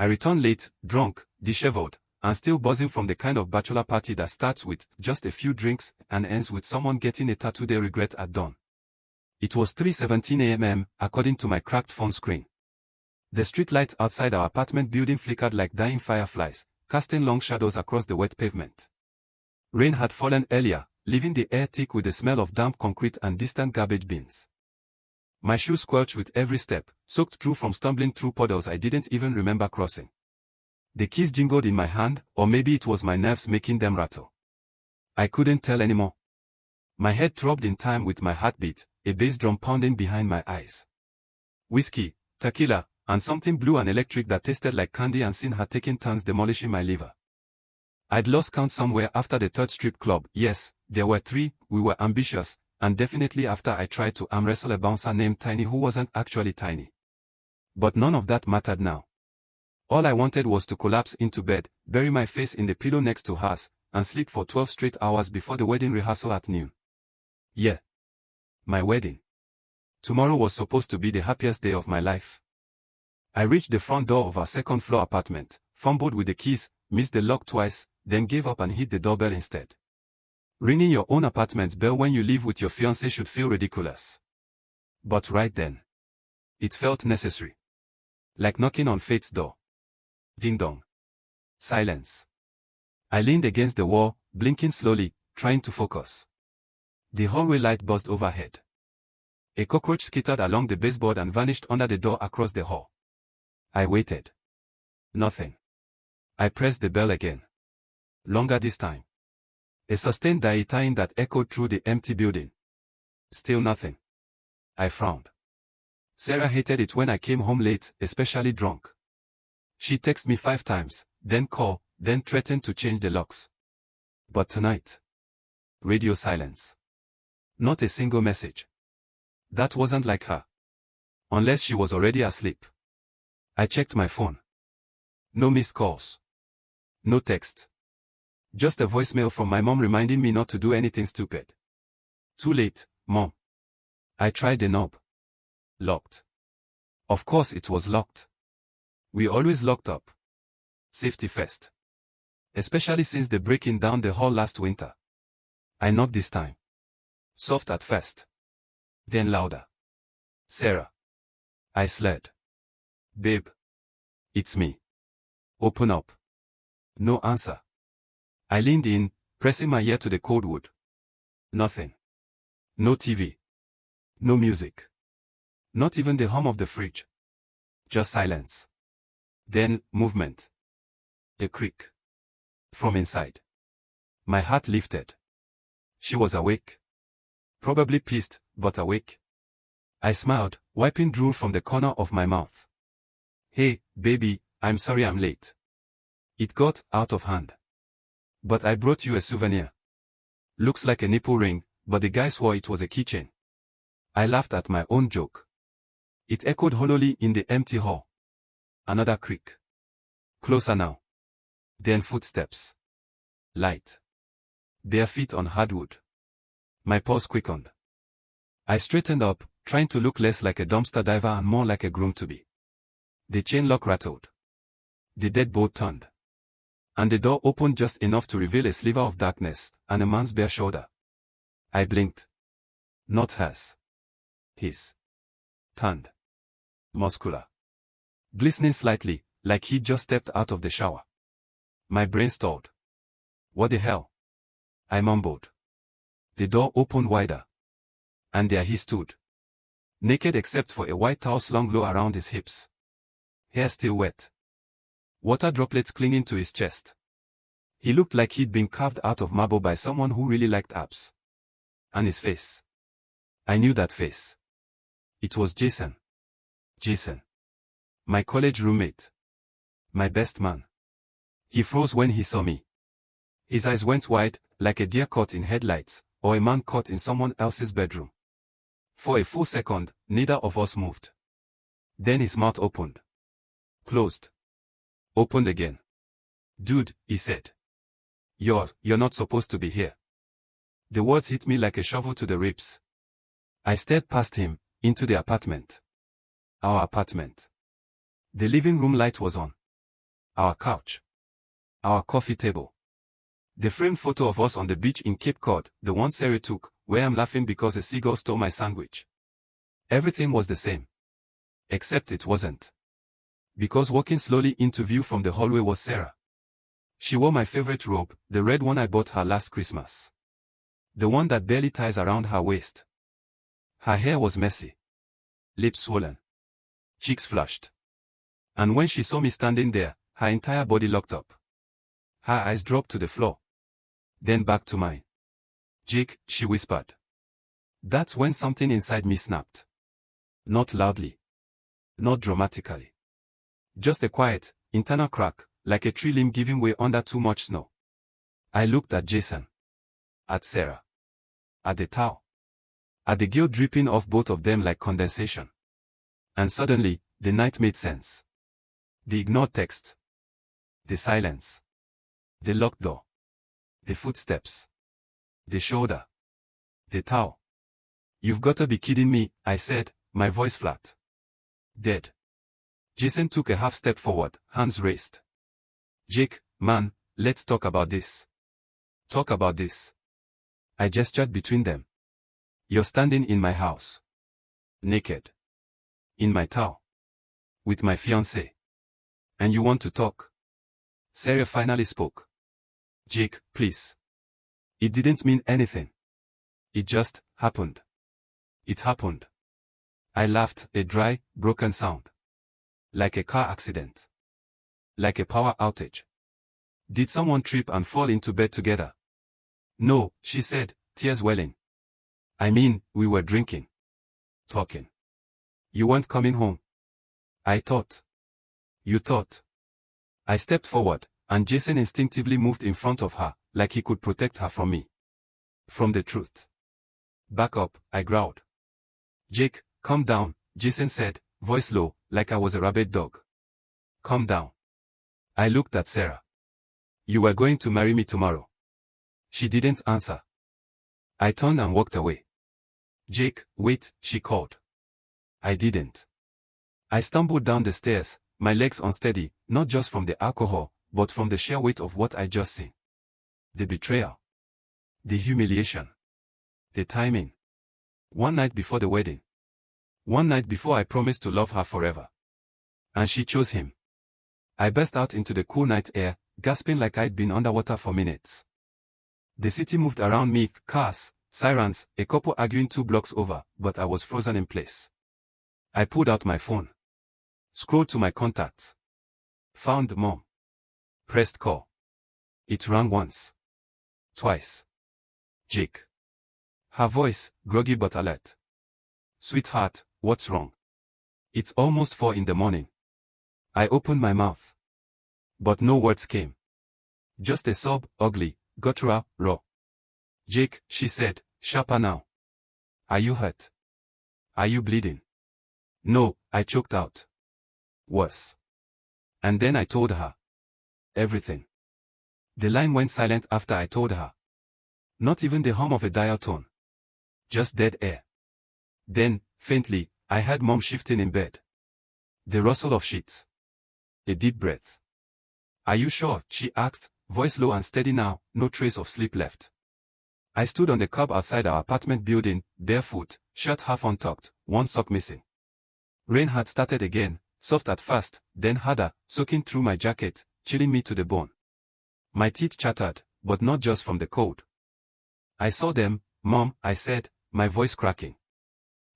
I returned late, drunk, disheveled, and still buzzing from the kind of bachelor party that starts with just a few drinks and ends with someone getting a tattoo they regret at dawn. It was 3:17 a.m., according to my cracked phone screen. The street lights outside our apartment building flickered like dying fireflies, casting long shadows across the wet pavement. Rain had fallen earlier, leaving the air thick with the smell of damp concrete and distant garbage bins. My shoes squelched with every step, soaked through from stumbling through puddles I didn't even remember crossing. The keys jingled in my hand, or maybe it was my nerves making them rattle. I couldn't tell anymore. My head throbbed in time with my heartbeat, a bass drum pounding behind my eyes. Whiskey, tequila, and something blue and electric that tasted like candy and sin had taken turns demolishing my liver. I'd lost count somewhere after the third strip club. Yes, there were 3, we were ambitious, and definitely after I tried to arm wrestle a bouncer named Tiny who wasn't actually tiny. But none of that mattered now. All I wanted was to collapse into bed, bury my face in the pillow next to hers, and sleep for 12 straight hours before the wedding rehearsal at noon. Yeah. My wedding. Tomorrow was supposed to be the happiest day of my life. I reached the front door of our second-floor apartment, fumbled with the keys, missed the lock twice, then gave up and hit the doorbell instead. Ringing your own apartment bell when you live with your fiancé should feel ridiculous. But right then, it felt necessary. Like knocking on fate's door. Ding-dong. Silence. I leaned against the wall, blinking slowly, trying to focus. The hallway light buzzed overhead. A cockroach skittered along the baseboard and vanished under the door across the hall. I waited. Nothing. I pressed the bell again. Longer this time. A sustained diatying that echoed through the empty building. Still nothing. I frowned. Sarah hated it when I came home late, especially drunk. She texted me 5 times, then called, then threatened to change the locks. But tonight. Radio silence. Not a single message. That wasn't like her. Unless she was already asleep. I checked my phone. No missed calls. No text. Just a voicemail from my mom reminding me not to do anything stupid. Too late, Mom. I tried the knob. Locked. Of course it was locked. We always locked up. Safety first. Especially since the breaking down the hall last winter. I knocked this time. Soft at first. Then louder. Sarah. I slurred. Babe. It's me. Open up. No answer. I leaned in, pressing my ear to the cold wood. Nothing. No TV. No music. Not even the hum of the fridge. Just silence. Then, movement. A creak. From inside. My heart lifted. She was awake. Probably pissed, but awake. I smiled, wiping drool from the corner of my mouth. Hey, baby, I'm sorry I'm late. It got out of hand. But I brought you a souvenir. Looks like a nipple ring, but the guy swore it was a keychain. I laughed at my own joke. It echoed hollowly in the empty hall. Another creak. Closer now. Then footsteps. Light. Bare feet on hardwood. My pulse quickened. I straightened up, trying to look less like a dumpster diver and more like a groom-to-be. The chain lock rattled. The deadbolt turned. And the door opened just enough to reveal a sliver of darkness, and a man's bare shoulder. I blinked. Not hers. His. Tanned. Muscular. Glistening slightly, like he'd just stepped out of the shower. My brain stalled. What the hell? I mumbled. The door opened wider. And there he stood. Naked except for a white towel slung low around his hips. Hair still wet. Water droplets clinging to his chest. He looked like he'd been carved out of marble by someone who really liked abs. And his face. I knew that face. It was Jason. Jason. My college roommate. My best man. He froze when he saw me. His eyes went wide, like a deer caught in headlights, or a man caught in someone else's bedroom. For a full second, neither of us moved. Then his mouth opened. Closed. Opened again. Dude, he said. You're not supposed to be here. The words hit me like a shovel to the ribs. I stared past him, into the apartment. Our apartment. The living room light was on. Our couch. Our coffee table. The framed photo of us on the beach in Cape Cod, the one Sarah took, where I'm laughing because a seagull stole my sandwich. Everything was the same. Except it wasn't. Because walking slowly into view from the hallway was Sarah. She wore my favorite robe, the red one I bought her last Christmas. The one that barely ties around her waist. Her hair was messy. Lips swollen. Cheeks flushed. And when she saw me standing there, her entire body locked up. Her eyes dropped to the floor. Then back to mine. "Jake," she whispered. That's when something inside me snapped. Not loudly. Not dramatically. Just a quiet, internal crack, like a tree limb giving way under too much snow. I looked at Jason. At Sarah. At the towel. At the guilt dripping off both of them like condensation. And suddenly, the night made sense. The ignored text. The silence. The locked door. The footsteps. The shoulder. The towel. "You've gotta be kidding me," I said, my voice flat. "Dead." Jason took a half step forward, hands raised. "Jake, man, let's talk about this. Talk about this." I gestured between them. "You're standing in my house. Naked. In my towel. With my fiancée. And you want to talk?" Sarah finally spoke. "Jake, please. It didn't mean anything. It just happened. It happened." I laughed, a dry, broken sound. Like a car accident. Like a power outage. "Did someone trip and fall into bed together?" "No," she said, tears welling. "I mean, we were drinking. Talking. You weren't coming home." "I thought." "You thought." I stepped forward, and Jason instinctively moved in front of her, like he could protect her from me. From the truth. "Back up," I growled. "Jake, calm down," Jason said, voice low, like I was a rabid dog. "Calm down." I looked at Sarah. "You were going to marry me tomorrow." She didn't answer. I turned and walked away. "Jake, wait," she called. I didn't. I stumbled down the stairs, my legs unsteady, not just from the alcohol, but from the sheer weight of what I just seen. The betrayal. The humiliation. The timing. One night before the wedding. One night before I promised to love her forever. And she chose him. I burst out into the cool night air, gasping like I'd been underwater for minutes. The city moved around me, cars, sirens, a couple arguing 2 blocks over, but I was frozen in place. I pulled out my phone. Scrolled to my contacts. Found Mom. Pressed call. It rang once. Twice. "Jake." Her voice, groggy but alert. "Sweetheart, what's wrong?" "It's almost 4 in the morning." I opened my mouth. But no words came. Just a sob, ugly, guttural, raw. "Jake," she said, sharper now. "Are you hurt? Are you bleeding?" "No," I choked out. "Worse." And then I told her. Everything. The line went silent after I told her. Not even the hum of a dial tone. Just dead air. Then, faintly, I heard Mom shifting in bed. The rustle of sheets. A deep breath. "Are you sure?" she asked, voice low and steady now, no trace of sleep left. I stood on the curb outside our apartment building, barefoot, shirt half untucked, one sock missing. Rain had started again, soft at first, then harder, soaking through my jacket, chilling me to the bone. My teeth chattered, but not just from the cold. "I saw them, Mom," I said, my voice cracking.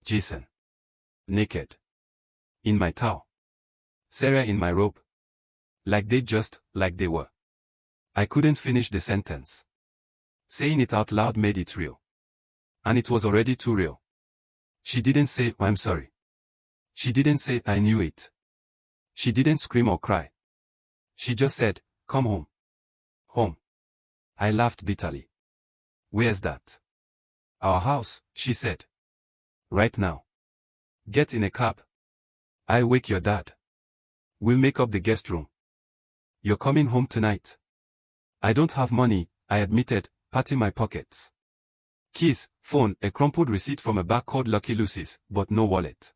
Jason. Naked. In my towel. Sarah in my robe. Like they were. I couldn't finish the sentence. Saying it out loud made it real. And it was already too real. She didn't say, "I'm sorry." She didn't say, "I knew it." She didn't scream or cry. She just said, "Come home." Home. I laughed bitterly. "Where's that?" "Our house," she said. "Right now. Get in a cab. I'll wake your dad. We'll make up the guest room. You're coming home tonight." "I don't have money," I admitted, patting my pockets. Keys, phone, a crumpled receipt from a bar called Lucky Lucy's, but no wallet.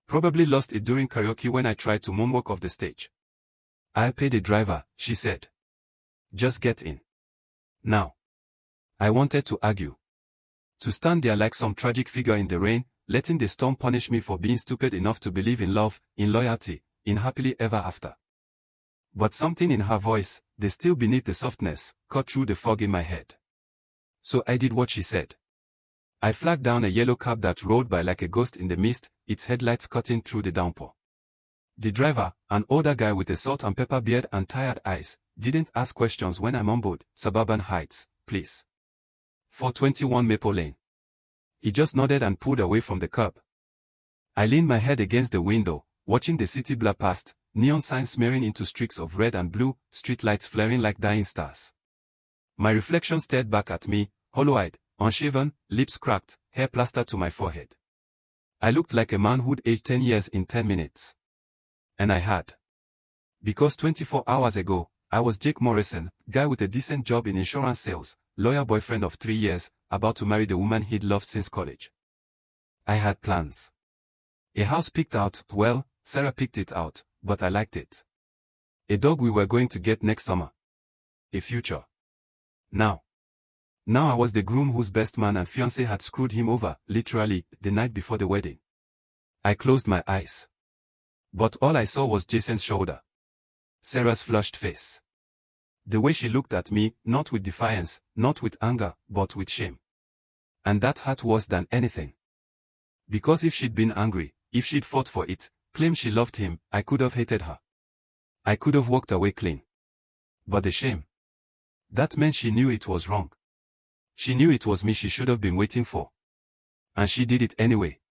Probably lost it during karaoke when I tried to moonwalk off the stage. "I'll pay the driver," she said. "Just get in. Now." I wanted to argue. To stand there like some tragic figure in the rain, letting the storm punish me for being stupid enough to believe in love, in loyalty, in happily ever after. But something in her voice, the still beneath the softness, cut through the fog in my head. So I did what she said. I flagged down a yellow cab that rolled by like a ghost in the mist, its headlights cutting through the downpour. The driver, an older guy with a salt and pepper beard and tired eyes, didn't ask questions when I mumbled, "Suburban Heights, please. 421 Maple Lane." He just nodded and pulled away from the curb. I leaned my head against the window, watching the city blur past, neon signs smearing into streaks of red and blue, streetlights flaring like dying stars. My reflection stared back at me, hollow-eyed, unshaven, lips cracked, hair plastered to my forehead. I looked like a man who'd aged 10 years in 10 minutes. And I had. Because 24 hours ago, I was Jake Morrison, guy with a decent job in insurance sales, lawyer boyfriend of 3 years, about to marry the woman he'd loved since college. I had plans. A house picked out, well, Sarah picked it out, but I liked it. A dog we were going to get next summer. A future. Now I was the groom whose best man and fiancé had screwed him over, literally, the night before the wedding. I closed my eyes. But all I saw was Jason's shoulder. Sarah's flushed face. The way she looked at me, not with defiance, not with anger, but with shame. And that hurt worse than anything. Because if she'd been angry, if she'd fought for it, claimed she loved him, I could have hated her. I could have walked away clean. But the shame. That meant she knew it was wrong. She knew it was me she should have been waiting for. And she did it anyway.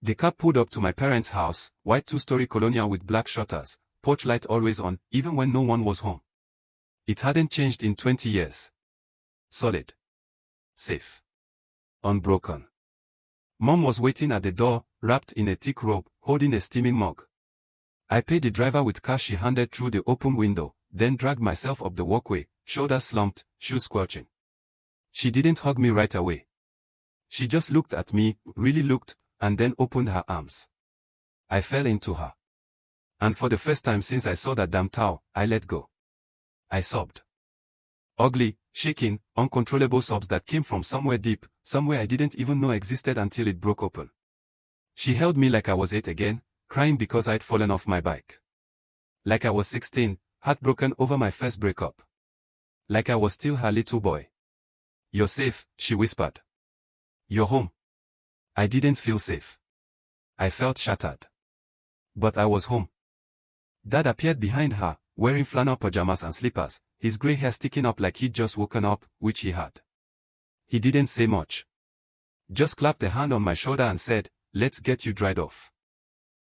The cab pulled up to my parents' house, white two-story colonial with black shutters, porch light always on, even when no one was home. It hadn't changed in 20 years. Solid. Safe. Unbroken. Mom was waiting at the door, wrapped in a thick robe, holding a steaming mug. I paid the driver with cash she handed through the open window, then dragged myself up the walkway, shoulders slumped, shoes squelching. She didn't hug me right away. She just looked at me, really looked, and then opened her arms. I fell into her. And for the first time since I saw that damn towel, I let go. I sobbed. Ugly, shaking, uncontrollable sobs that came from somewhere deep, somewhere I didn't even know existed until it broke open. She held me like I was 8 again, crying because I'd fallen off my bike. Like I was 16, heartbroken over my first breakup. Like I was still her little boy. "You're safe," she whispered. "You're home." I didn't feel safe. I felt shattered. But I was home. Dad appeared behind her, wearing flannel pajamas and slippers, his grey hair sticking up like he'd just woken up, which he had. He didn't say much. Just clapped a hand on my shoulder and said, "Let's get you dried off."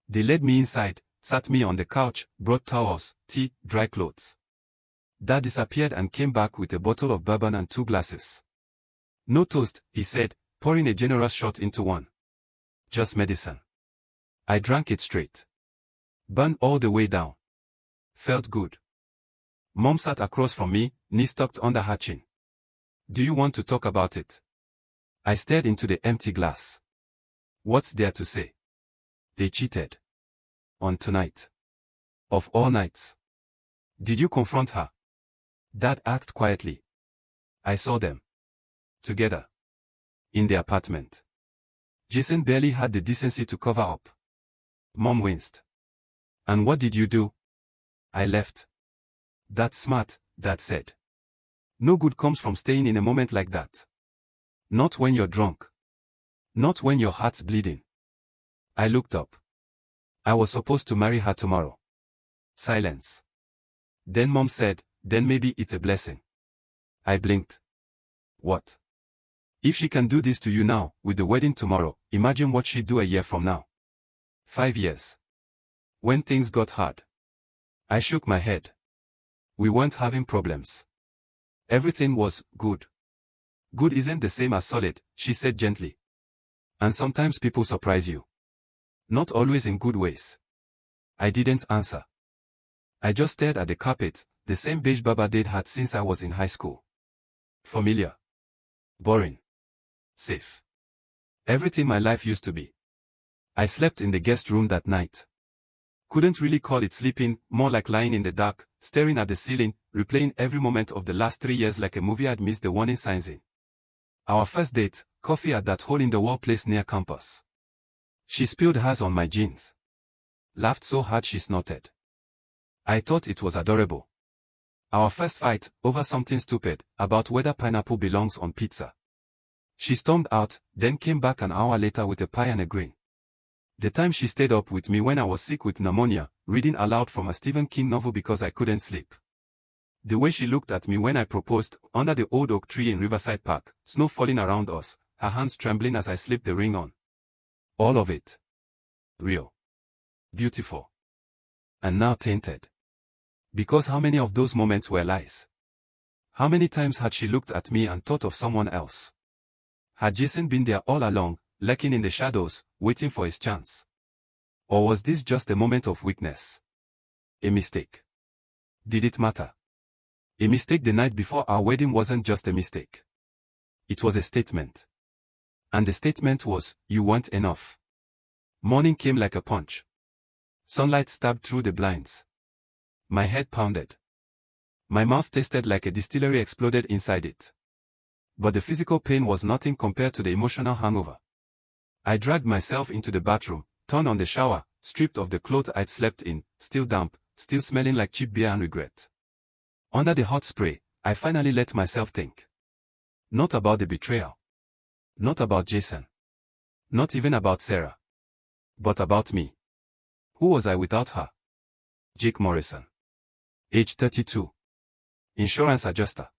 They led me inside, sat me on the couch, brought towels, tea, dry clothes. Dad disappeared and came back with a bottle of bourbon and 2 glasses. "No toast," he said, pouring a generous shot into one. "Just medicine." I drank it straight. Burned all the way down. Felt good. Mom sat across from me, knees tucked under her chin. "Do you want to talk about it?" I stared into the empty glass. What's there to say? They cheated. On tonight. Of all nights. Did you confront her? Dad asked quietly. I saw them. Together. In the apartment. Jason barely had the decency to cover up. Mom winced. And what did you do? I left. That's smart, Dad said. No good comes from staying in a moment like that. Not when you're drunk. Not when your heart's bleeding. I looked up. I was supposed to marry her tomorrow. Silence. Then Mom said, then maybe it's a blessing. I blinked. What? If she can do this to you now, with the wedding tomorrow, imagine what she'd do a year from now. 5 years. When things got hard. I shook my head. We weren't having problems. Everything was good. Good isn't the same as solid, she said gently. And sometimes people surprise you. Not always in good ways. I didn't answer. I just stared at the carpet, the same beige Baba they'd had since I was in high school. Familiar. Boring. Safe. Everything my life used to be. I slept in the guest room that night. Couldn't really call it sleeping, more like lying in the dark, staring at the ceiling, replaying every moment of the last 3 years like a movie I'd missed the warning signs in. Our first date, coffee at that hole-in-the-wall place near campus. She spilled hers on my jeans. Laughed so hard she snorted. I thought it was adorable. Our first fight, over something stupid, about whether pineapple belongs on pizza. She stormed out, then came back an hour later with a pie and a grin. The time she stayed up with me when I was sick with pneumonia, reading aloud from a Stephen King novel because I couldn't sleep. The way she looked at me when I proposed, under the old oak tree in Riverside Park, snow falling around us, her hands trembling as I slipped the ring on. All of it. Real. Beautiful. And now tainted. Because how many of those moments were lies? How many times had she looked at me and thought of someone else? Had Jason been there all along, lurking in the shadows, waiting for his chance? Or was this just a moment of weakness? A mistake? Did it matter? A mistake the night before our wedding wasn't just a mistake. It was a statement. And the statement was, you weren't enough. Morning came like a punch. Sunlight stabbed through the blinds. My head pounded. My mouth tasted like a distillery exploded inside it. But the physical pain was nothing compared to the emotional hangover. I dragged myself into the bathroom, turned on the shower, stripped of the clothes I'd slept in, still damp, still smelling like cheap beer and regret. Under the hot spray, I finally let myself think. Not about the betrayal. Not about Jason. Not even about Sarah. But about me. Who was I without her? Jake Morrison. Age 32. Insurance adjuster.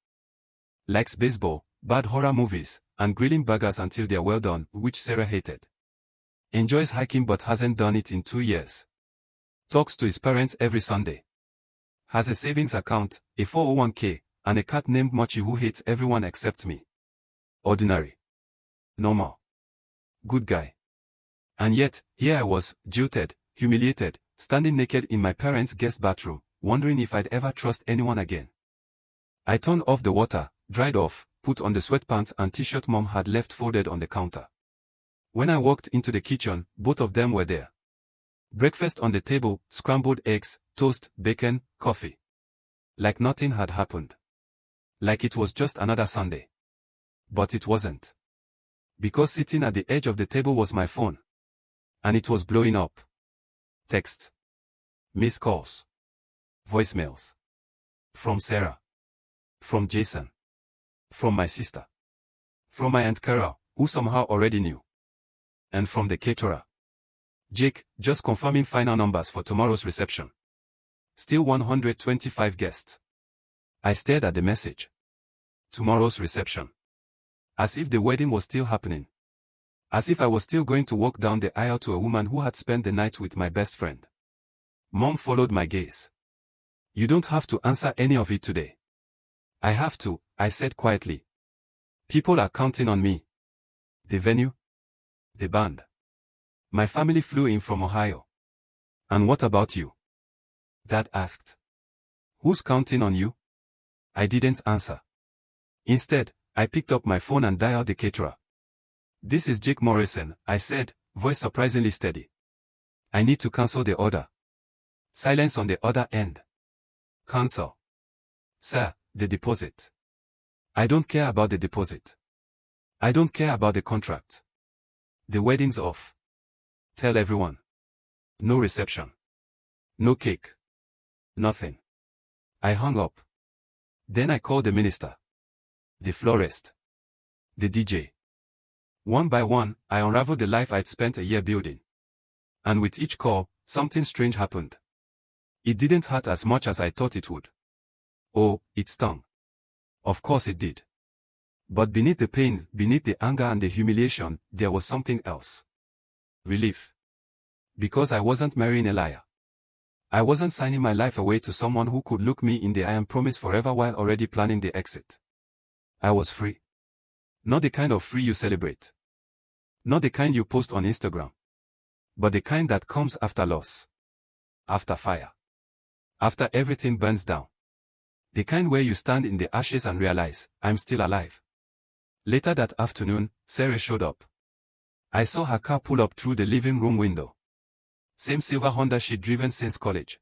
Likes baseball, bad horror movies, and grilling burgers until they're well done, which Sarah hated. Enjoys hiking but hasn't done it in 2 years. Talks to his parents every Sunday. Has a savings account, a 401k, and a cat named Mochi who hates everyone except me. Ordinary. Normal. Good guy. And yet, here I was, jilted, humiliated, standing naked in my parents' guest bathroom, wondering if I'd ever trust anyone again. I turned off the water, dried off, put on the sweatpants and t-shirt Mom had left folded on the counter. When I walked into the kitchen, both of them were there. Breakfast on the table, scrambled eggs, toast, bacon, coffee. Like nothing had happened. Like it was just another Sunday. But it wasn't. Because sitting at the edge of the table was my phone. And it was blowing up. Text. Missed calls. Voicemails. From Sarah. From Jason. From my sister. From my Aunt Carol, who somehow already knew. And from the caterer. Jake, just confirming final numbers for tomorrow's reception. Still 125 guests. I stared at the message. Tomorrow's reception. As if the wedding was still happening. As if I was still going to walk down the aisle to a woman who had spent the night with my best friend. Mom followed my gaze. You don't have to answer any of it today. I have to, I said quietly. People are counting on me. The venue? The band. My family flew in from Ohio. And what about you? Dad asked. Who's counting on you? I didn't answer. Instead, I picked up my phone and dialed the caterer. This is Jake Morrison, I said, voice surprisingly steady. I need to cancel the order. Silence on the other end. Cancel. Sir, the deposit. I don't care about the deposit. I don't care about the contract. The wedding's off. Tell everyone. No reception. No cake. Nothing. I hung up. Then I called the minister. The florist. The DJ. One by one, I unraveled the life I'd spent a year building. And with each call, something strange happened. It didn't hurt as much as I thought it would. Oh, it stung. Of course it did. But beneath the pain, beneath the anger and the humiliation, there was something else. Relief. Because I wasn't marrying a liar. I wasn't signing my life away to someone who could look me in the eye and promise forever while already planning the exit. I was free. Not the kind of free you celebrate. Not the kind you post on Instagram. But the kind that comes after loss. After fire. After everything burns down. The kind where you stand in the ashes and realize, I'm still alive. Later that afternoon, Sarah showed up. I saw her car pull up through the living room window. same silver Honda she'd driven since college.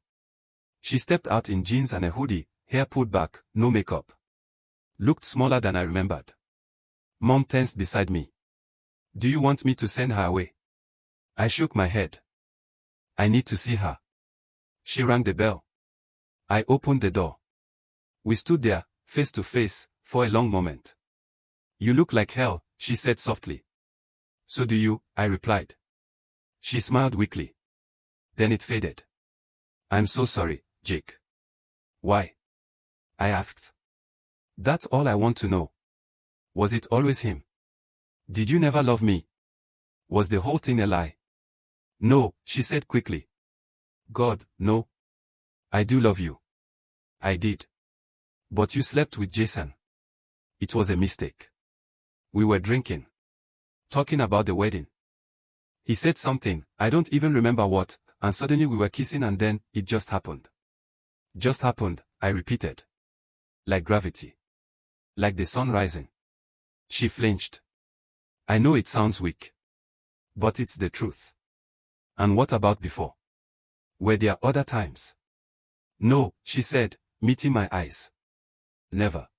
She stepped out in jeans and a hoodie, hair pulled back, no makeup. Looked smaller than I remembered. Mom tensed beside me. Do you want me to send her away? I shook my head. I need to see her. She rang the bell. I opened the door. We stood there, face to face, for a long moment. You look like hell, she said softly. So do you, I replied. She smiled weakly. Then it faded. I'm so sorry, Jake. Why? I asked. That's all I want to know. Was it always him? Did you never love me? Was the whole thing a lie? No, she said quickly. God, no. I do love you. I did. But you slept with Jason. It was a mistake. We were drinking. Talking about the wedding. He said something, I don't even remember what, and suddenly we were kissing and then, it just happened. Just happened, I repeated. Like gravity. Like the sun rising. She flinched. I know it sounds weak. But it's the truth. And what about before? Were there other times? No, she said, meeting my eyes. Never.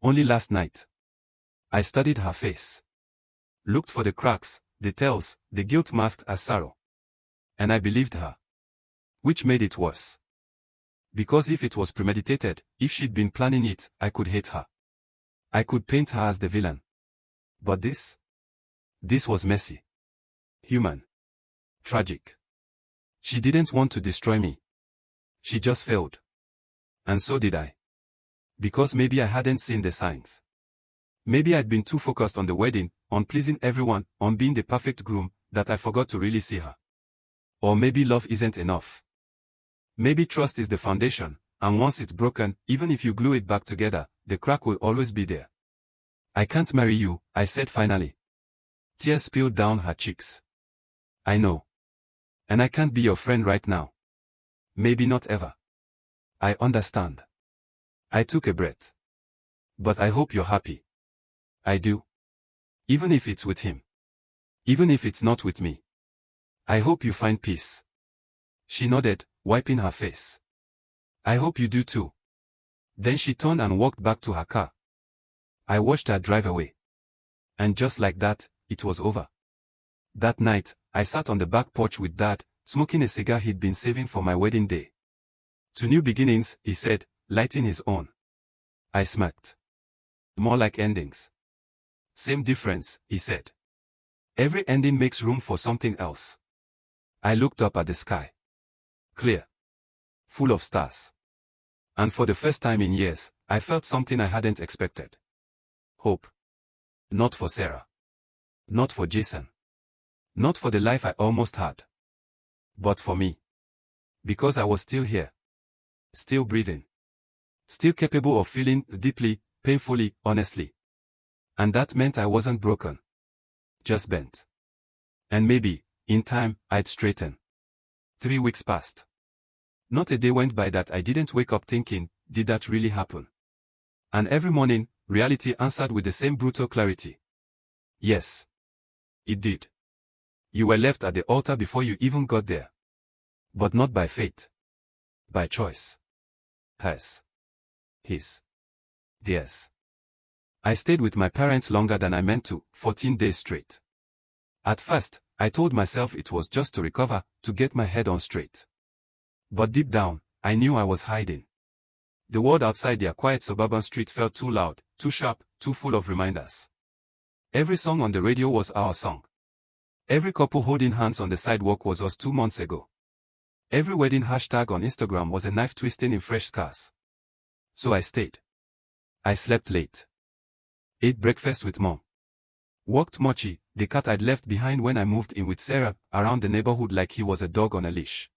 Only last night. I studied her face. Looked for the cracks, the tells, the guilt masked as sorrow. And I believed her. Which made it worse. Because if it was premeditated, if she'd been planning it, I could hate her. I could paint her as the villain. But this was messy. Human. Tragic. She didn't want to destroy me. She just failed. And so did I. Because maybe I hadn't seen the signs. Maybe I'd been too focused on the wedding, on pleasing everyone, on being the perfect groom, that I forgot to really see her. Or maybe love isn't enough. Maybe trust is the foundation, and once it's broken, even if you glue it back together, the crack will always be there. I can't marry you, I said finally. Tears spilled down her cheeks. I know. And I can't be your friend right now. Maybe not ever. I understand. I took a breath. But I hope you're happy. I do. Even if it's with him. Even if it's not with me. I hope you find peace. She nodded, wiping her face. I hope you do too. Then she turned and walked back to her car. I watched her drive away. And just like that, it was over. That night, I sat on the back porch with Dad, smoking a cigar he'd been saving for my wedding day. To new beginnings, he said, lighting his own. I smirked. More like endings. Same difference, he said. Every ending makes room for something else. I looked up at the sky. Clear. Full of stars. And for the first time in years, I felt something I hadn't expected. Hope. Not for Sarah. Not for Jason. Not for the life I almost had. But for me. Because I was still here. Still breathing. Still capable of feeling deeply, painfully, honestly. And that meant I wasn't broken. Just bent. And maybe, in time, I'd straighten. 3 weeks passed. Not a day went by that I didn't wake up thinking, did that really happen? And every morning, reality answered with the same brutal clarity. Yes. It did. You were left at the altar before you even got there. But not by fate. By choice. Hers. His. Theirs. I stayed with my parents longer than I meant to, 14 days straight. At first, I told myself it was just to recover, to get my head on straight. But deep down, I knew I was hiding. The world outside their quiet suburban street felt too loud, too sharp, too full of reminders. Every song on the radio was our song. Every couple holding hands on the sidewalk was us 2 months ago. Every wedding hashtag on Instagram was a knife twisting in fresh scars. So I stayed. I slept late. Ate breakfast with Mom. Walked Mochi, the cat I'd left behind when I moved in with Sarah, around the neighborhood like he was a dog on a leash.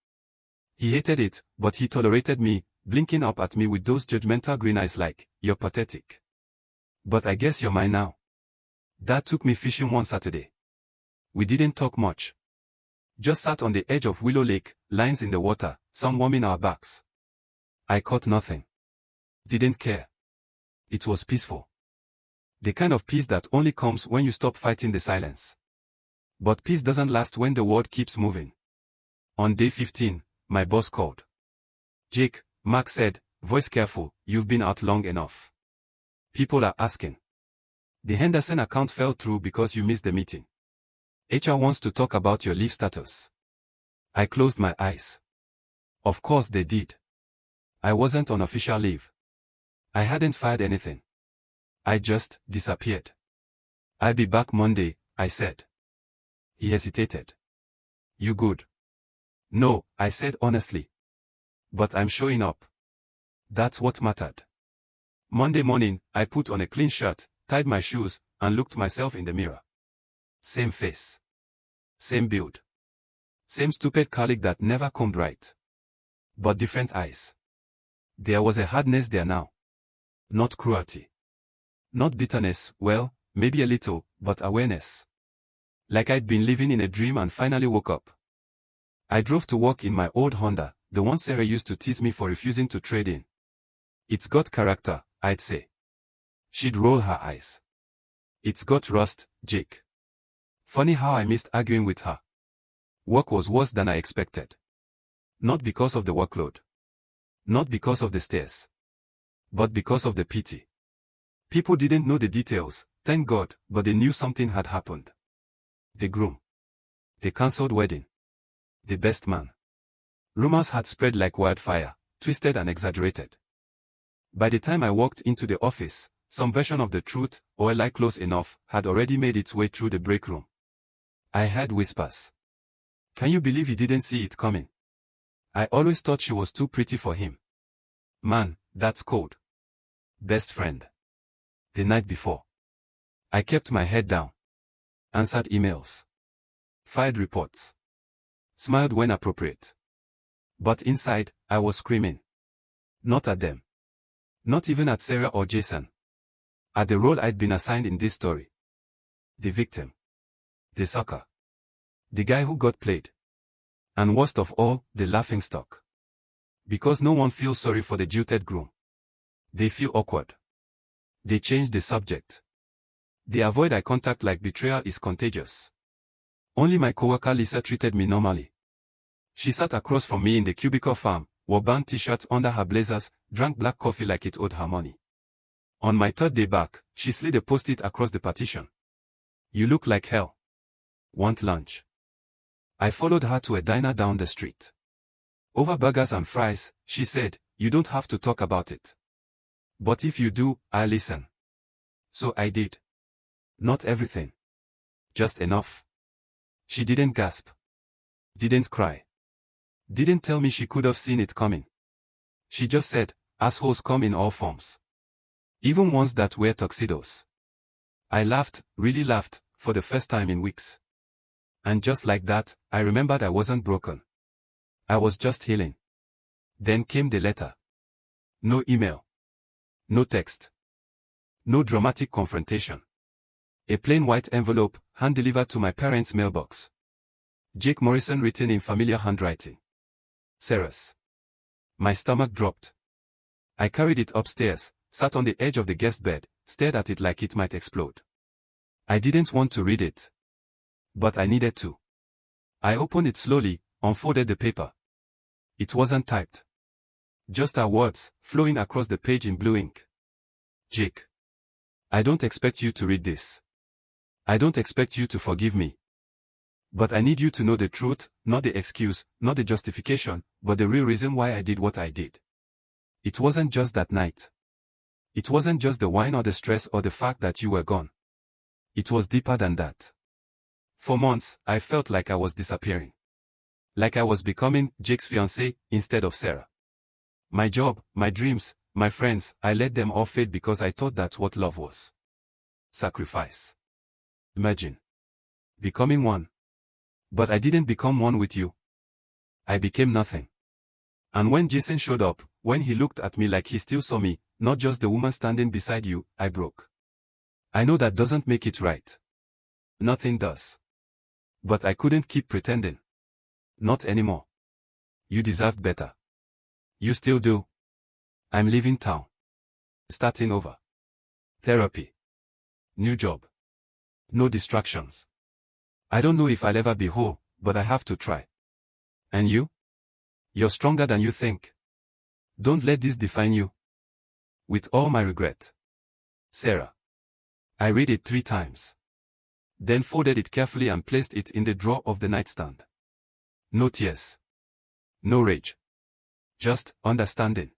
He hated it, but he tolerated me, blinking up at me with those judgmental green eyes like, you're pathetic. But I guess you're mine now. Dad took me fishing one Saturday. We didn't talk much. Just sat on the edge of Willow Lake, lines in the water, sun warming our backs. I caught nothing. Didn't care. It was peaceful. The kind of peace that only comes when you stop fighting the silence. But peace doesn't last when the world keeps moving. On day 15, my boss called. Jake, Mark said, voice careful, you've been out long enough. People are asking. The Henderson account fell through because you missed the meeting. HR wants to talk about your leave status. I closed my eyes. Of course they did. I wasn't on official leave. I hadn't fired anything. I just disappeared. I'll be back Monday, I said. He hesitated. You good? No, I said honestly. But I'm showing up. That's what mattered. Monday morning, I put on a clean shirt, tied my shoes, and looked myself in the mirror. Same face. Same build. Same stupid colleague that never combed right. But different eyes. There was a hardness there now. Not cruelty. Not bitterness, well, maybe a little, but awareness. Like I'd been living in a dream and finally woke up. I drove to work in my old Honda, the one Sarah used to tease me for refusing to trade in. It's got character, I'd say. She'd roll her eyes. It's got rust, Jake. Funny how I missed arguing with her. Work was worse than I expected. Not because of the workload. Not because of the stairs. But because of the pity. People didn't know the details, thank God, but they knew something had happened. The groom. The cancelled wedding. The best man. Rumors had spread like wildfire, twisted and exaggerated. By the time I walked into the office, some version of the truth, or a lie close enough, had already made its way through the break room. I heard whispers. Can you believe he didn't see it coming? I always thought she was too pretty for him. Man, that's cold. Best friend. The night before. I kept my head down. Answered emails. Filed reports. Smiled when appropriate. But inside, I was screaming. Not at them. Not even at Sarah or Jason. At the role I'd been assigned in this story. The victim. The sucker. The guy who got played. And worst of all, the laughingstock. Because no one feels sorry for the jilted groom. They feel awkward. They change the subject. They avoid eye contact like betrayal is contagious. Only my coworker Lisa treated me normally. She sat across from me in the cubicle farm, wore band t-shirts under her blazers, drank black coffee like it owed her money. On my third day back, she slid a post-it across the partition. You look like hell. Want lunch? I followed her to a diner down the street. Over burgers and fries, she said, you don't have to talk about it. But if you do, I'll listen. So I did. Not everything. Just enough. She didn't gasp. Didn't cry. Didn't tell me she could have seen it coming. She just said, assholes come in all forms. Even ones that wear tuxedos. I laughed, really laughed, for the first time in weeks. And just like that, I remembered I wasn't broken. I was just healing. Then came the letter. No email. No text. No dramatic confrontation. A plain white envelope, hand-delivered to my parents' mailbox. Jake Morrison written in familiar handwriting. Sarah's. My stomach dropped. I carried it upstairs, sat on the edge of the guest bed, stared at it like it might explode. I didn't want to read it. But I needed to. I opened it slowly, unfolded the paper. It wasn't typed. Just our words, flowing across the page in blue ink. Jake. I don't expect you to read this. I don't expect you to forgive me. But I need you to know the truth, not the excuse, not the justification, but the real reason why I did what I did. It wasn't just that night. It wasn't just the wine or the stress or the fact that you were gone. It was deeper than that. For months, I felt like I was disappearing. Like I was becoming Jake's fiancée instead of Sarah. My job, my dreams, my friends, I let them all fade because I thought that's what love was. Sacrifice. Imagine. Becoming one. But I didn't become one with you. I became nothing. And when Jason showed up, when he looked at me like he still saw me, not just the woman standing beside you, I broke. I know that doesn't make it right. Nothing does. But I couldn't keep pretending. Not anymore. You deserved better. You still do. I'm leaving town. Starting over. Therapy. New job. No distractions. I don't know if I'll ever be whole, but I have to try. And you? You're stronger than you think. Don't let this define you. With all my regret. Sarah. I read it 3 times. Then folded it carefully and placed it in the drawer of the nightstand. No tears. No rage. Just understanding.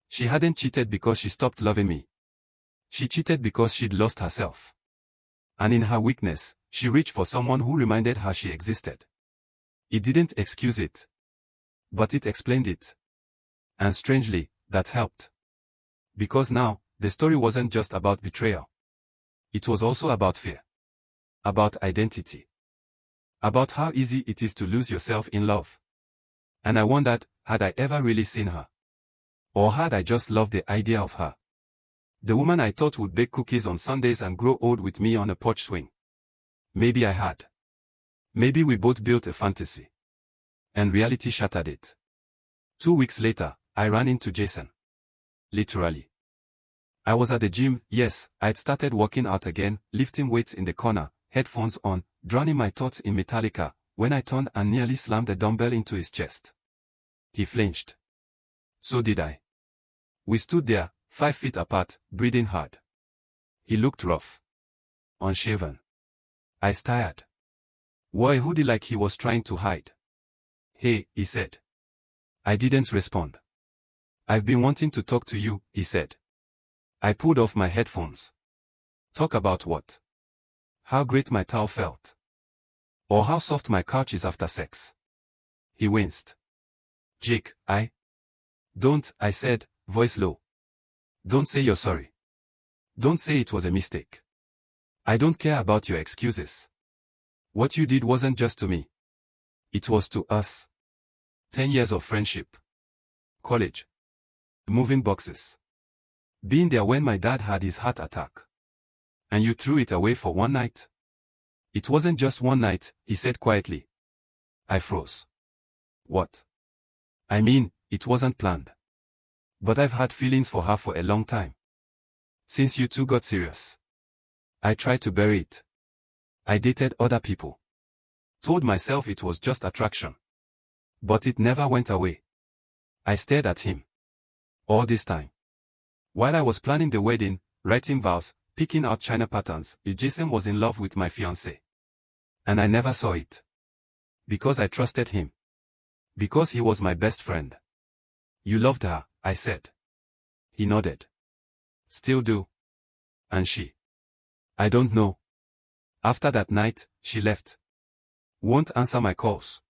She hadn't cheated because she stopped loving me. She cheated because she'd lost herself. And in her weakness, she reached for someone who reminded her she existed. It didn't excuse it. But it explained it. And strangely, that helped. Because now, the story wasn't just about betrayal. It was also about fear. About identity. About how easy it is to lose yourself in love. And I wondered, had I ever really seen her? Or had I just loved the idea of her? The woman I thought would bake cookies on Sundays and grow old with me on a porch swing. Maybe I had. Maybe we both built a fantasy. And reality shattered it. 2 weeks later, I ran into Jason. Literally. I was at the gym, yes, I'd started working out again, lifting weights in the corner, headphones on, drowning my thoughts in Metallica, when I turned and nearly slammed a dumbbell into his chest. He flinched. So did I. We stood there, 5 feet apart, breathing hard. He looked rough. Unshaven. I stared. Wore a hoodie like he was trying to hide. Hey, he said. I didn't respond. I've been wanting to talk to you, he said. I pulled off my headphones. Talk about what? How great my towel felt. Or how soft my couch is after sex. He winced. Jake, Don't, I said, voice low. Don't say you're sorry. Don't say it was a mistake. I don't care about your excuses. What you did wasn't just to me. It was to us. 10 years of friendship. College. Moving boxes. Being there when my dad had his heart attack. And you threw it away for one night? It wasn't just one night, he said quietly. I froze. What? I mean, it wasn't planned. But I've had feelings for her for a long time. Since you two got serious. I tried to bury it. I dated other people. Told myself it was just attraction. But it never went away. I stared at him. All this time. While I was planning the wedding, writing vows, picking out china patterns, Jason was in love with my fiancée. And I never saw it. Because I trusted him. Because he was my best friend. You loved her, I said. He nodded. Still do. And she? I don't know. After that night, she left. Won't answer my calls.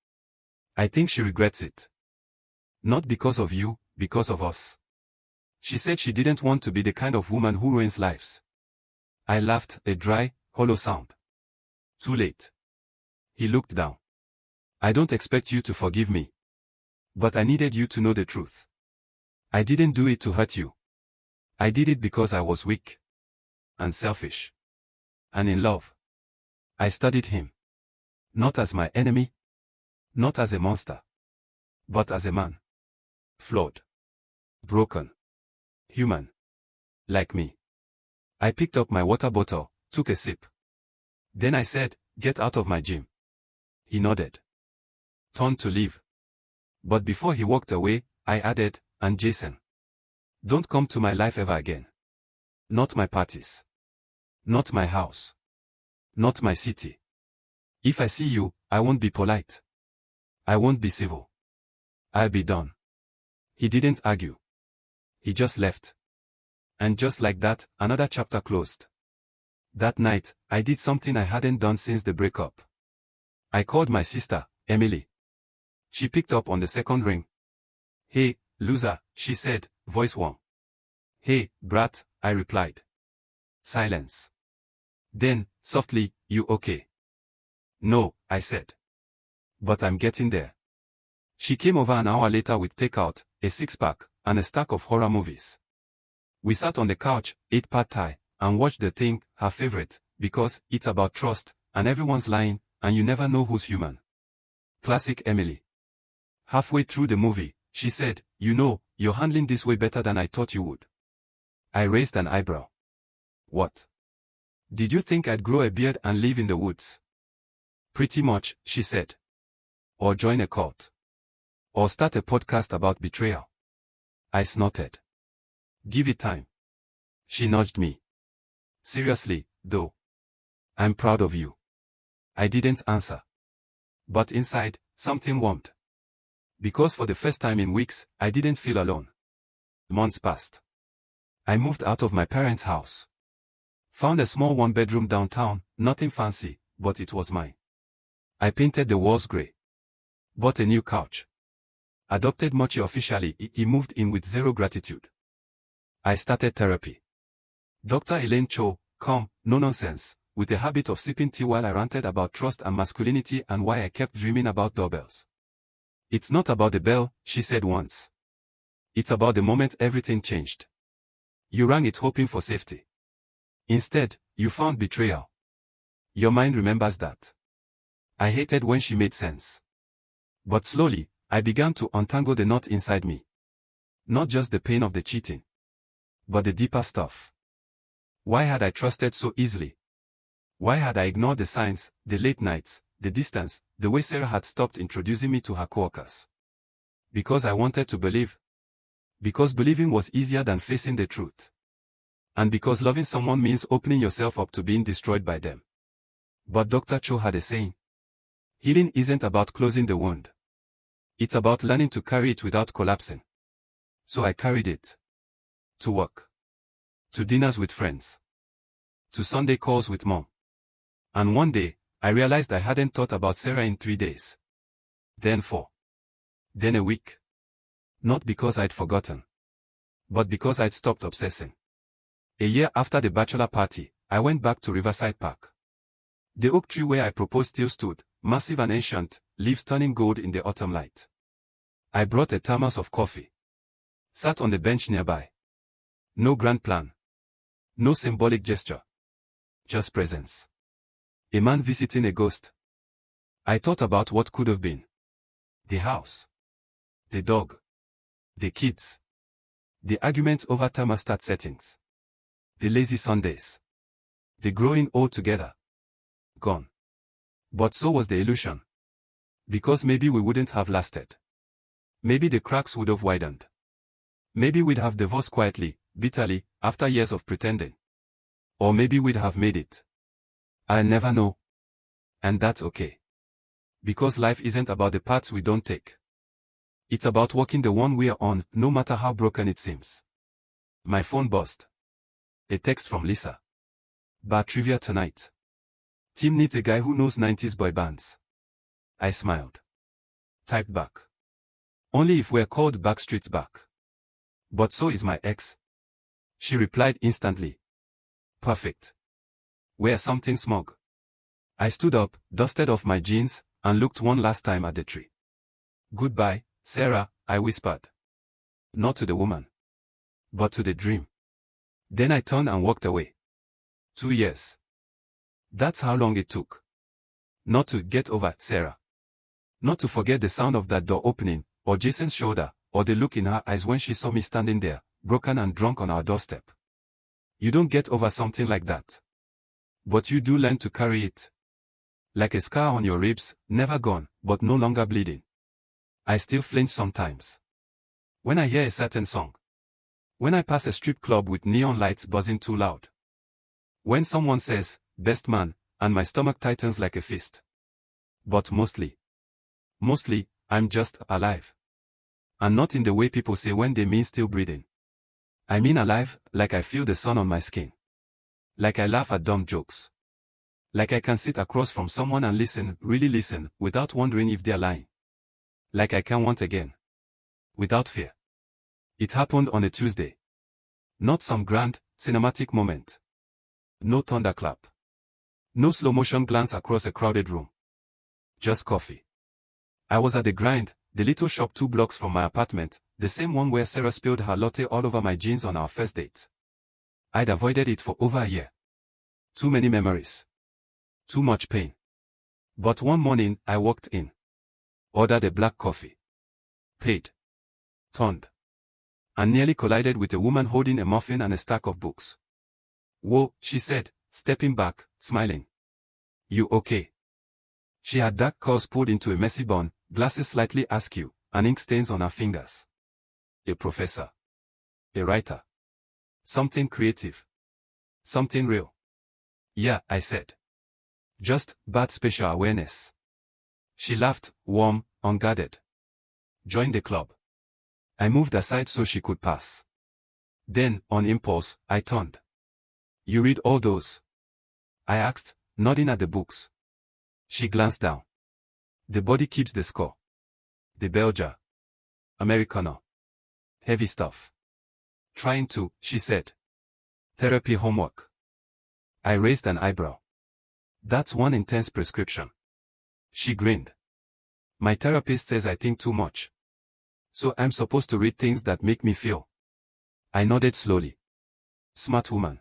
I think she regrets it. Not because of you, because of us. She said she didn't want to be the kind of woman who ruins lives. I laughed, a dry, hollow sound. Too late. He looked down. I don't expect you to forgive me. But I needed you to know the truth. I didn't do it to hurt you. I did it because I was weak. And selfish. And in love. I studied him. Not as my enemy. Not as a monster. But as a man. Flawed. Broken. Human. Like me. I picked up my water bottle, took a sip. Then I said, get out of my gym. He nodded. Turned to leave. But before he walked away, I added, and Jason. Don't come to my life ever again. Not my parties. Not my house. Not my city. If I see you, I won't be polite. I won't be civil. I'll be done. He didn't argue. He just left. And just like that, another chapter closed. That night, I did something I hadn't done since the breakup. I called my sister, Emily. She picked up on the second ring. Hey, loser, she said, voice warm. Hey, brat, I replied. Silence. Then, softly, you okay? No, I said. But I'm getting there. She came over an hour later with takeout, a 6-pack, and a stack of horror movies. We sat on the couch, ate pad thai, and watched The Thing, her favorite, because it's about trust, and everyone's lying, and you never know who's human. Classic Emily. Halfway through the movie, she said, you know, you're handling this way better than I thought you would. I raised an eyebrow. What? Did you think I'd grow a beard and live in the woods? Pretty much, she said. Or join a cult. Or start a podcast about betrayal. I snorted. Give it time. She nudged me. Seriously, though. I'm proud of you. I didn't answer. But inside, something warmed. Because for the first time in weeks, I didn't feel alone. Months passed. I moved out of my parents' house. Found a small one-bedroom downtown, nothing fancy, but it was mine. I painted the walls grey. Bought a new couch. Adopted Mochi officially. He moved in with zero gratitude. I started therapy. Dr. Elaine Cho, calm, no nonsense, with a habit of sipping tea while I ranted about trust and masculinity and why I kept dreaming about doorbells. It's not about the bell, she said once. It's about the moment everything changed. You rang it hoping for safety. Instead, you found betrayal. Your mind remembers that. I hated when she made sense. But slowly, I began to untangle the knot inside me. Not just the pain of the cheating, but the deeper stuff. Why had I trusted so easily? Why had I ignored the signs, the late nights, the distance, the way Sarah had stopped introducing me to her coworkers? Because I wanted to believe. Because believing was easier than facing the truth. And because loving someone means opening yourself up to being destroyed by them. But Dr. Cho had a saying. Healing isn't about closing the wound. It's about learning to carry it without collapsing. So I carried it. To work. To dinners with friends. To Sunday calls with mom. And one day, I realized I hadn't thought about Sarah in 3 days. Then 4. Then a week. Not because I'd forgotten. But because I'd stopped obsessing. A year after the bachelor party, I went back to Riverside Park. The oak tree where I proposed still stood, massive and ancient, leaves turning gold in the autumn light. I brought a thermos of coffee. Sat on the bench nearby. No grand plan. No symbolic gesture. Just presence. A man visiting a ghost. I thought about what could have been. The house. The dog. The kids. The arguments over thermostat settings. The lazy Sundays. The growing old together. Gone. But so was the illusion. Because maybe we wouldn't have lasted. Maybe the cracks would have widened. Maybe we'd have divorced quietly, bitterly, after years of pretending. Or maybe we'd have made it. I'll never know. And that's okay. Because life isn't about the paths we don't take. It's about walking the one we're on, no matter how broken it seems. My phone buzzed. A text from Lisa. Bar trivia tonight. Team needs a guy who knows 90s boy bands. I smiled. Typed back. Only if we're called Backstreet's Back. But so is my ex. She replied instantly. Perfect. Wear something smug. I stood up, dusted off my jeans, and looked one last time at the tree. Goodbye, Sarah, I whispered. Not to the woman. But to the dream. Then I turned and walked away. 2 years. That's how long it took. Not to get over Sarah. Not to forget the sound of that door opening, or Jason's shoulder, or the look in her eyes when she saw me standing there, broken and drunk on our doorstep. You don't get over something like that. But you do learn to carry it. Like a scar on your ribs, never gone, but no longer bleeding. I still flinch sometimes. When I hear a certain song. When I pass a strip club with neon lights buzzing too loud. When someone says, best man, and my stomach tightens like a fist. But mostly, I'm just alive. And not in the way people say when they mean still breathing. I mean alive, like I feel the sun on my skin. Like I laugh at dumb jokes. Like I can sit across from someone and listen, really listen, without wondering if they're lying. Like I can want again. Without fear. It happened on a Tuesday. Not some grand, cinematic moment. No thunderclap. No slow motion glance across a crowded room. Just coffee. I was at the Grind, the little shop 2 blocks from my apartment, the same one where Sarah spilled her latte all over my jeans on our first date. I'd avoided it for over a year. Too many memories. Too much pain. But one morning, I walked in. Ordered a black coffee. Paid. Turned. And nearly collided with a woman holding a muffin and a stack of books. Whoa, she said, stepping back, smiling. You okay? She had dark curls pulled into a messy bun, glasses slightly askew, and ink stains on her fingers. A professor. A writer. Something creative. Something real. Yeah, I said. Just bad spatial awareness. She laughed, warm, unguarded. Join the club. I moved aside so she could pass. Then, on impulse, I turned. You read all those? I asked, nodding at the books. She glanced down. The body keeps the score. The Belgian. Americano. Heavy stuff. Trying to, she said. Therapy homework. I raised an eyebrow. That's one intense prescription. She grinned. My therapist says I think too much. So I'm supposed to read things that make me feel. I nodded slowly. Smart woman.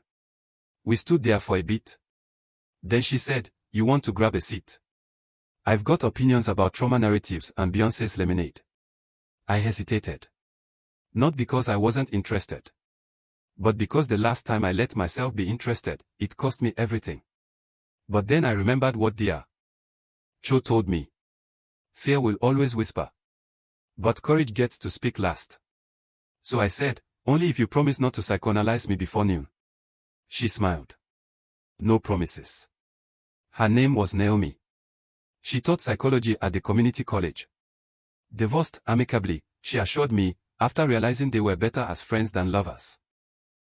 We stood there for a bit. Then she said, you want to grab a seat? I've got opinions about trauma narratives and Beyoncé's Lemonade. I hesitated. Not because I wasn't interested. But because the last time I let myself be interested, it cost me everything. But then I remembered what Dear Cho told me. Fear will always whisper. But courage gets to speak last. So I said, only if you promise not to psychoanalyze me before noon. She smiled. No promises. Her name was Naomi. She taught psychology at the community college. Divorced amicably, she assured me, after realizing they were better as friends than lovers.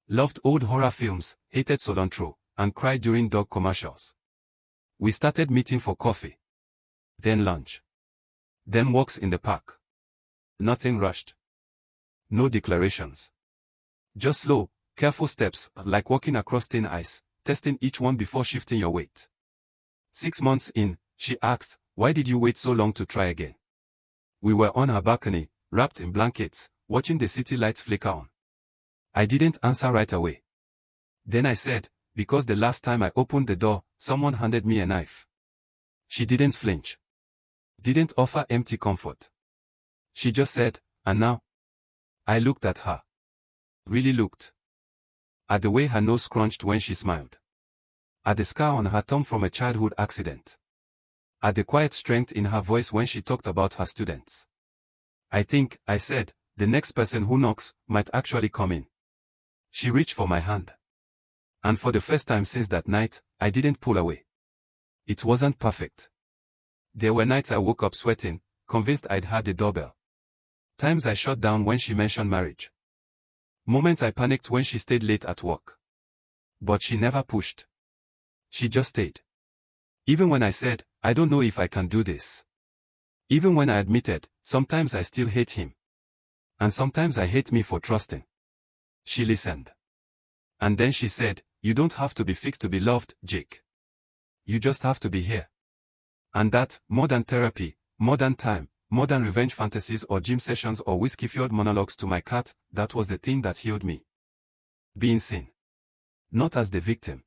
Loved old horror films, hated cilantro, and cried during dog commercials. We started meeting for coffee. Then lunch. Then walks in the park. Nothing rushed. No declarations. Just slow, careful steps, like walking across thin ice, testing each one before shifting your weight. 6 months in, she asked, why did you wait so long to try again? We were on her balcony, wrapped in blankets, watching the city lights flicker on. I didn't answer right away. Then I said, because the last time I opened the door, someone handed me a knife. She didn't flinch. Didn't offer empty comfort. She just said, and now? I looked at her. Really looked. At the way her nose scrunched when she smiled. At the scar on her thumb from a childhood accident. At the quiet strength in her voice when she talked about her students. I think, I said, the next person who knocks might actually come in. She reached for my hand. And for the first time since that night, I didn't pull away. It wasn't perfect. There were nights I woke up sweating, convinced I'd had the doorbell. Times I shut down when she mentioned marriage. Moments I panicked when she stayed late at work. But she never pushed. She just stayed. Even when I said, I don't know if I can do this. Even when I admitted, sometimes I still hate him. And sometimes I hate me for trusting. She listened. And then she said, you don't have to be fixed to be loved, Jake. You just have to be here. And that, more than therapy, more than time, more than revenge fantasies or gym sessions or whiskey-fueled monologues to my cat, that was the thing that healed me. Being seen. Not as the victim.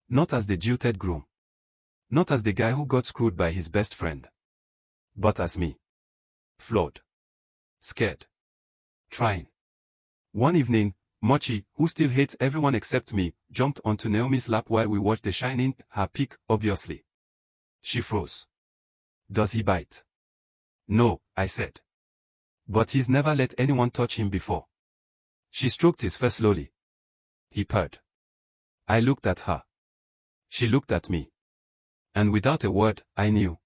Not as the jilted groom. Not as the guy who got screwed by his best friend. But as me. Flawed. Scared. Trying. One evening, Mochi, who still hates everyone except me, jumped onto Naomi's lap while we watched The Shining, her peak, obviously. She froze. Does he bite? No, I said. But he's never let anyone touch him before. She stroked his fur slowly. He purred. I looked at her. She looked at me. And without a word, I knew.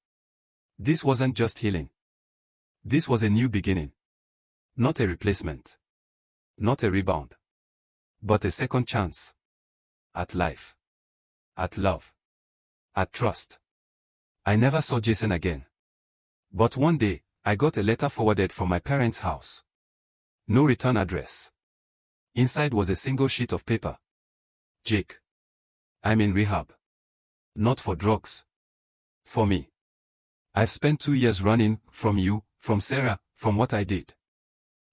This wasn't just healing. This was a new beginning. Not a replacement. Not a rebound. But a second chance. At life. At love. At trust. I never saw Jason again. But one day, I got a letter forwarded from my parents' house. No return address. Inside was a single sheet of paper. Jake. I'm in rehab. Not for drugs. For me. I've spent 2 years running, from you, from Sarah, from what I did.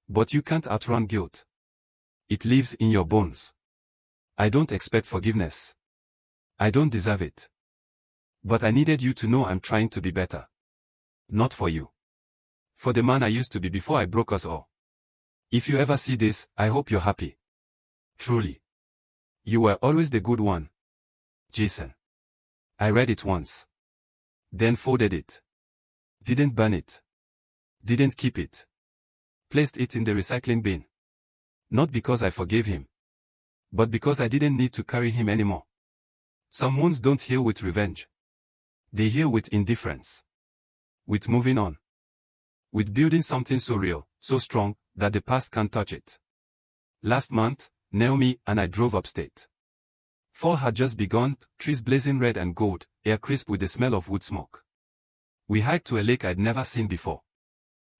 But you can't outrun guilt. It lives in your bones. I don't expect forgiveness. I don't deserve it. But I needed you to know I'm trying to be better. Not for you. For the man I used to be before I broke us all. If you ever see this, I hope you're happy. Truly. You were always the good one. Jason. I read it once. Then folded it. Didn't burn it. Didn't keep it. Placed it in the recycling bin. Not because I forgave him, but because I didn't need to carry him anymore. Some wounds don't heal with revenge. They heal with indifference. With moving on. With building something so real, so strong, that the past can't touch it. Last month, Naomi and I drove upstate. Fall had just begun, trees blazing red and gold, air crisp with the smell of wood smoke. We hiked to a lake I'd never seen before.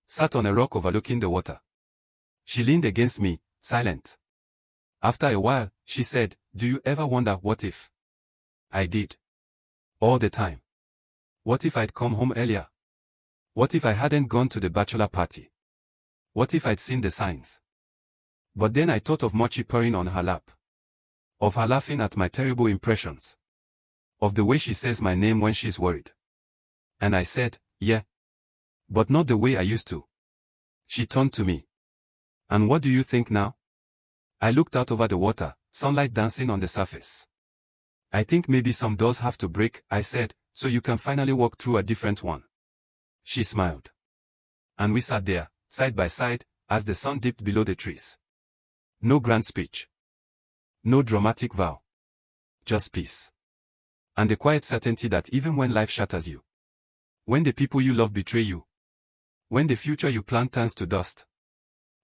Sat on a rock overlooking the water. She leaned against me, silent. After a while, she said, "Do you ever wonder what if?" I did. All the time. What if I'd come home earlier? What if I hadn't gone to the bachelor party? What if I'd seen the signs? But then I thought of Mochi purring on her lap. Of her laughing at my terrible impressions. Of the way she says my name when she's worried. And I said, yeah. But not the way I used to. She turned to me. And what do you think now? I looked out over the water, sunlight dancing on the surface. I think maybe some doors have to break, I said, so you can finally walk through a different one. She smiled. And we sat there, side by side, as the sun dipped below the trees. No grand speech. No dramatic vow. Just peace. And the quiet certainty that even when life shatters you, when the people you love betray you, when the future you plan turns to dust,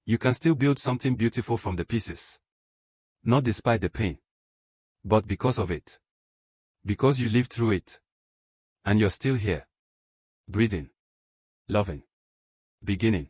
you can still build something beautiful from the pieces. Not despite the pain, but because of it. Because you lived through it. And you're still here. Breathing. Loving. Beginning.